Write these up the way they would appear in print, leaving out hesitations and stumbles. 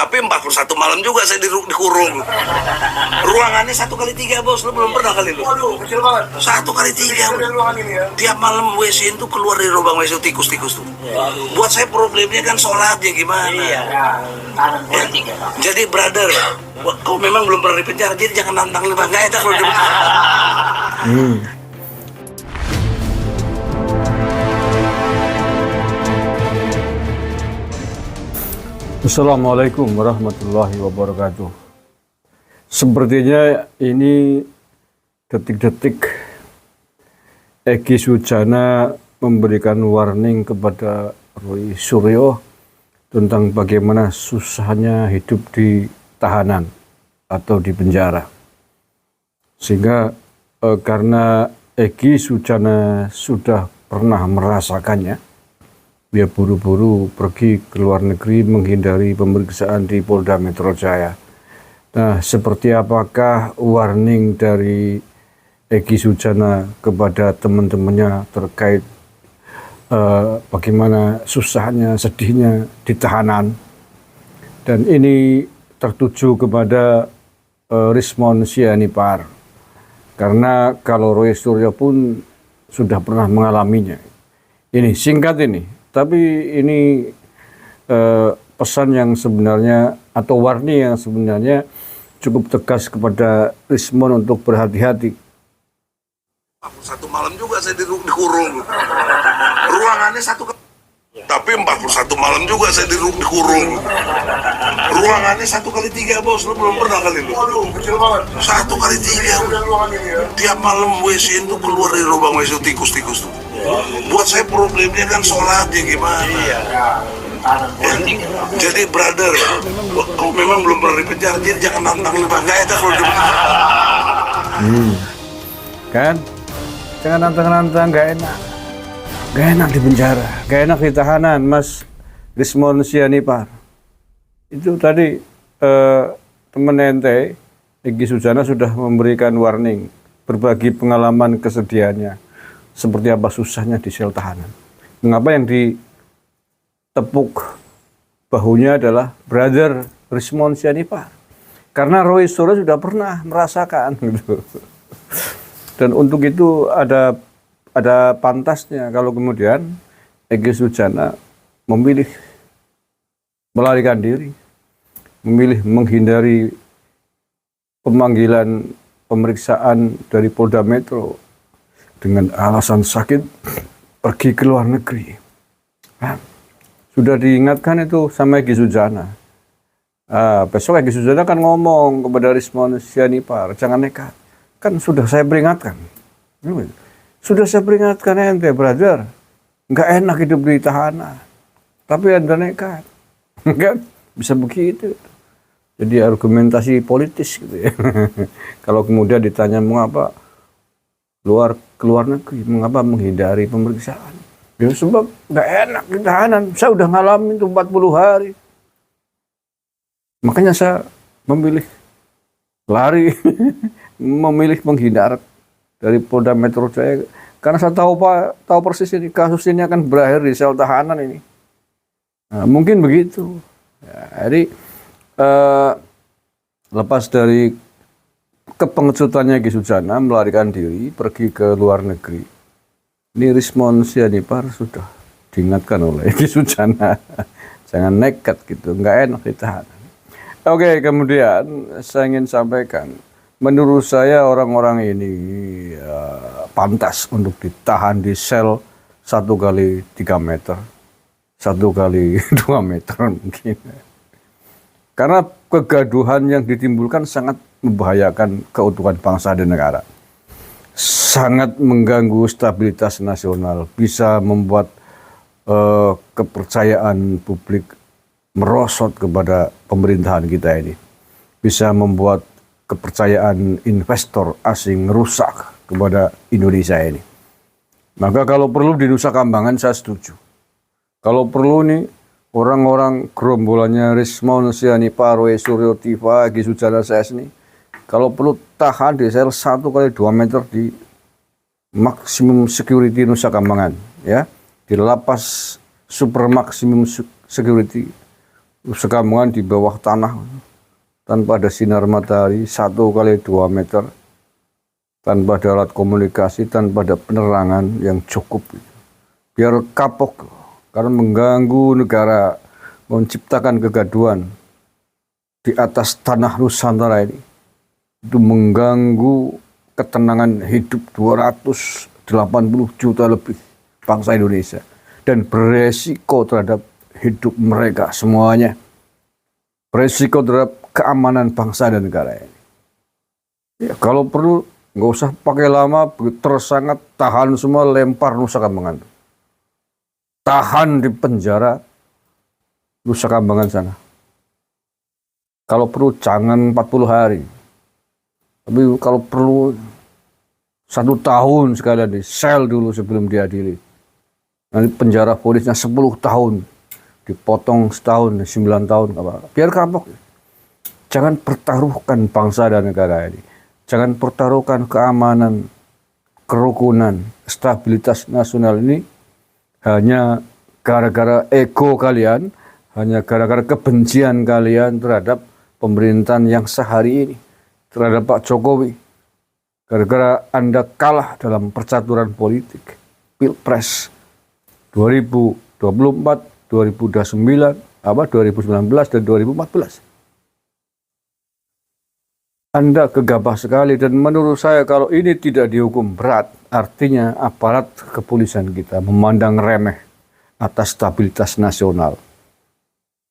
Tapi 41 malam juga saya dikurung. Ruangannya 1x3 bos, lu belum pernah kali lu. Waduh, kecil banget. 1x3. Ruangan ini ya. Tiap malam WC itu keluar dari lubang WC tikus-tikus tuh. Buat saya problemnya kan sholatnya gimana. Ya, Ya, jadi brother, kau memang belum pernah di penjara, jadi jangan nantang lebah. Nggak enak kalau di Assalamualaikum warahmatullahi wabarakatuh. Sepertinya ini detik-detik Egy Sujana memberikan warning kepada Roy Suryo tentang bagaimana susahnya hidup di tahanan atau di penjara. Sehingga karena Egy Sujana sudah pernah merasakannya, dia buru-buru pergi ke luar negeri menghindari pemeriksaan di Polda Metro Jaya. Nah, seperti apakah warning dari Egy Sujana kepada teman-temannya terkait bagaimana susahnya, sedihnya di tahanan. Dan ini tertuju kepada Rismon Sianipar. Karena kalau Roy Suryo pun sudah pernah mengalaminya. Ini singkat ini. Tapi ini pesan yang sebenarnya atau warning yang sebenarnya cukup tegas kepada Rismon untuk berhati-hati. 41 malam juga saya dikurung. Ruangannya tapi 41 malam juga saya dikurung. Ruangannya 1x3 bos, lu belum pernah kali lu. Waduh, kecil banget. 1x3. Ruangan ini ya. Tiap malam WC itu keluar dari lubang WC tikus-tikus tuh. Buat saya problemnya kan sholatnya gimana. Ya, jadi brother, kau memang belum pernah di penjara, jadi jangan nantang lebah. Nggak enak kalau di Kan? Jangan nantang-nantang, nggak enak. Nggak enak di penjara, nggak enak di tahanan, Mas Rismon Sianipar. Itu tadi teman ente, Egy Sujana sudah memberikan warning, berbagi pengalaman kesedihannya. Seperti apa susahnya di sel tahanan. Mengapa yang ditepuk bahunya adalah brother Rismon Sianipar? Karena Roy Suryo sudah pernah merasakan gitu. Dan untuk itu ada pantasnya kalau kemudian Egy Sujana memilih melarikan diri, memilih menghindari pemanggilan pemeriksaan dari Polda Metro dengan alasan sakit pergi ke luar negeri. Nah, sudah diingatkan itu sama Egy Sujana. Besok Egy Sujana kan ngomong kepada Rismon Sianipar, jangan nekat. Kan sudah saya peringatkan. Sudah saya peringatkan ente, brother. Nggak enak hidup di tahanan. Tapi anda nekat. Kan bisa begitu. Jadi argumentasi politis gitu ya. Kalau kemudian ditanya mengapa keluar negeri, mengapa menghindari pemeriksaan? Ya sebab nggak enak di tahanan. Saya udah ngalamin itu 40 hari. Makanya saya memilih lari, memilih menghindar dari Polda Metro Jaya. Karena saya tahu persis ini kasus ini akan berakhir di sel tahanan ini. Nah, mungkin begitu. Ya, jadi lepas dari kepengecutannya Egy Sujana melarikan diri pergi ke luar negeri. Ini Rismon Sianipar sudah diingatkan oleh Egy Sujana. Jangan nekat gitu, nggak enak ditahan. Oke, kemudian saya ingin sampaikan, menurut saya orang-orang ini pantas untuk ditahan di sel 1x3 meter, 1x2 meter mungkin. Karena kegaduhan yang ditimbulkan sangat membahayakan keutuhan bangsa dan negara. Sangat mengganggu stabilitas nasional, bisa membuat kepercayaan publik merosot kepada pemerintahan kita ini. Bisa membuat kepercayaan investor asing rusak kepada Indonesia ini. Maka kalau perlu di Nusa Kambangan saya setuju. Kalau perlu nih orang-orang gerombolannya Rismon Sianipar, Roy Suryo, Tiva, Egy Sujana CS ini, kalau perlu tahan di sel 1x2 meter di maksimum security Nusa Kambangan, ya, di lapas super maksimum security Nusa di bawah tanah tanpa ada sinar matahari 1 kali 2 meter, tanpa ada alat komunikasi, tanpa ada penerangan yang cukup. Biar kapok, karena mengganggu negara, menciptakan kegaduhan di atas tanah Nusantara ini. Itu mengganggu ketenangan hidup 280 juta lebih bangsa Indonesia. Dan beresiko terhadap hidup mereka semuanya. Beresiko terhadap keamanan bangsa dan negara ini. Ya, kalau perlu nggak usah pakai lama, tersangat, tahan semua, lempar Nusa Kambangan. Tahan di penjara Nusa Kambangan sana. Kalau perlu jangan 40 hari. Tapi kalau perlu 1 tahun sekalian di sel dulu sebelum diadili. Nanti penjara polisnya 10 tahun. Dipotong setahun, 9 tahun. Biar kapok. Jangan pertaruhkan bangsa dan negara ini. Jangan pertaruhkan keamanan, kerukunan, stabilitas nasional ini hanya gara-gara ego kalian, hanya gara-gara kebencian kalian terhadap pemerintahan yang sehari ini, terhadap Pak Jokowi. Gara-gara Anda kalah dalam percaturan politik, Pilpres 2024, 2019 dan 2014. Anda gegabah sekali, dan menurut saya kalau ini tidak dihukum berat, artinya aparat kepolisian kita memandang remeh atas stabilitas nasional,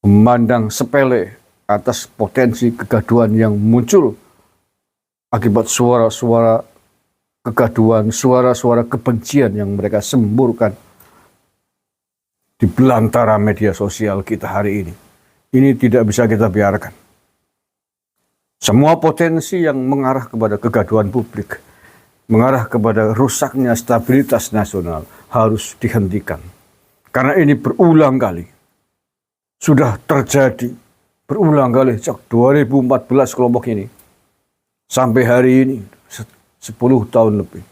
memandang sepele atas potensi kegaduhan yang muncul akibat suara-suara kegaduhan, suara-suara kebencian yang mereka semburkan di belantara media sosial kita hari ini. Ini tidak bisa kita biarkan. Semua potensi yang mengarah kepada kegaduhan publik, mengarah kepada rusaknya stabilitas nasional harus dihentikan. Karena ini berulang kali. Sudah terjadi berulang kali sejak 2014 kelompok ini. Sampai hari ini 10 tahun lebih.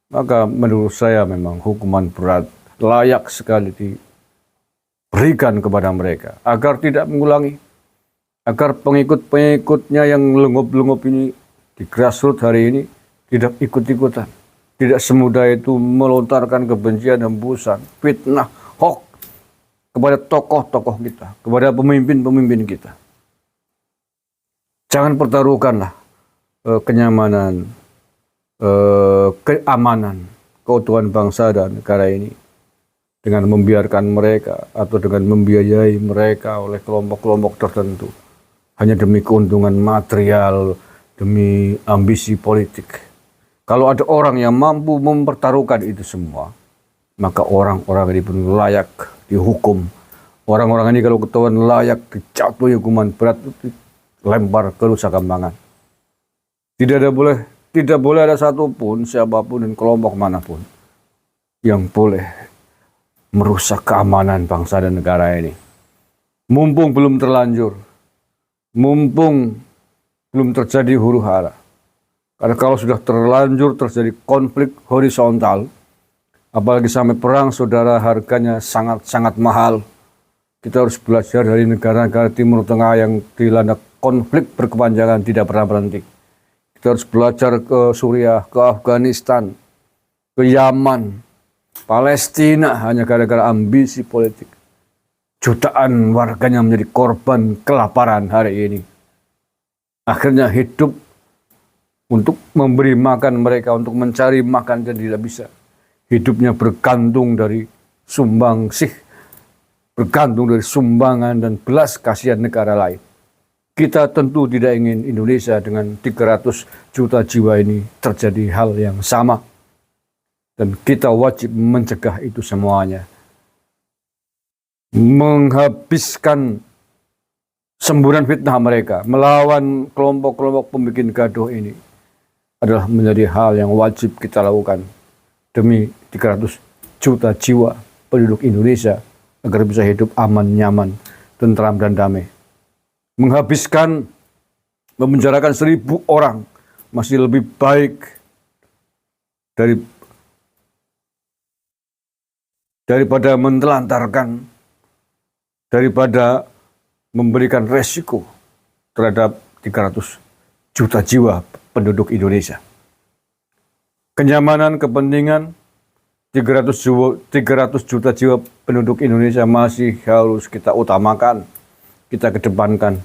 Maka menurut saya memang hukuman berat layak sekali diberikan kepada mereka agar tidak mengulangi. Agar pengikut-pengikutnya yang lengup-lengup ini di grassroots hari ini tidak ikut-ikutan. Tidak semudah itu melontarkan kebencian, hembusan, fitnah, hoax kepada tokoh-tokoh kita, kepada pemimpin-pemimpin kita. Jangan pertaruhkanlah kenyamanan, keamanan, keutuhan bangsa dan negara ini dengan membiarkan mereka atau dengan membiayai mereka oleh kelompok-kelompok tertentu. Hanya demi keuntungan material, demi ambisi politik. Kalau ada orang yang mampu mempertaruhkan itu semua, maka orang-orang ini pun layak dihukum. Orang-orang ini kalau ketahuan layak dijatuhi hukuman berat, lempar ke Nusa Kambangan. Tidak boleh ada satupun, siapapun dan kelompok manapun yang boleh merusak keamanan bangsa dan negara ini. Mumpung belum terlanjur, mumpung belum terjadi huru-hara. Karena kalau sudah terlanjur terjadi konflik horizontal, apalagi sampai perang saudara, harganya sangat-sangat mahal. Kita harus belajar dari negara-negara Timur Tengah yang dilanda konflik berkepanjangan tidak pernah berhenti. Kita harus belajar ke Suriah, ke Afghanistan, ke Yaman, Palestina hanya gara-gara ambisi politik. Jutaan warganya menjadi korban kelaparan hari ini. Akhirnya hidup untuk memberi makan mereka, untuk mencari makan dan tidak bisa. Hidupnya bergantung dari sumbangsih, bergantung dari sumbangan dan belas kasihan negara lain. Kita tentu tidak ingin Indonesia dengan 300 juta jiwa ini terjadi hal yang sama. Dan kita wajib mencegah itu semuanya. Menghabiskan semburan fitnah mereka, melawan kelompok-kelompok pembikin gaduh ini adalah menjadi hal yang wajib kita lakukan demi 300 juta jiwa penduduk Indonesia agar bisa hidup aman, nyaman, tentram dan damai. Menghabiskan, memenjarakan 1.000 orang masih lebih baik daripada menelantarkan, daripada memberikan resiko terhadap 300 juta jiwa penduduk Indonesia. Kenyamanan, kepentingan 300 juta jiwa penduduk Indonesia masih harus kita utamakan, kita kedepankan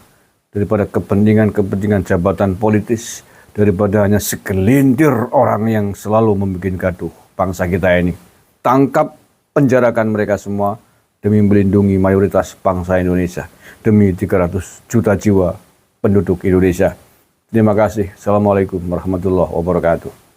daripada kepentingan jabatan politis, daripada hanya segelintir orang yang selalu membuat gaduh bangsa kita ini. Tangkap, penjarakan mereka semua demi melindungi mayoritas bangsa Indonesia, demi 300 juta jiwa penduduk Indonesia. Terima kasih. Assalamualaikum warahmatullahi wabarakatuh.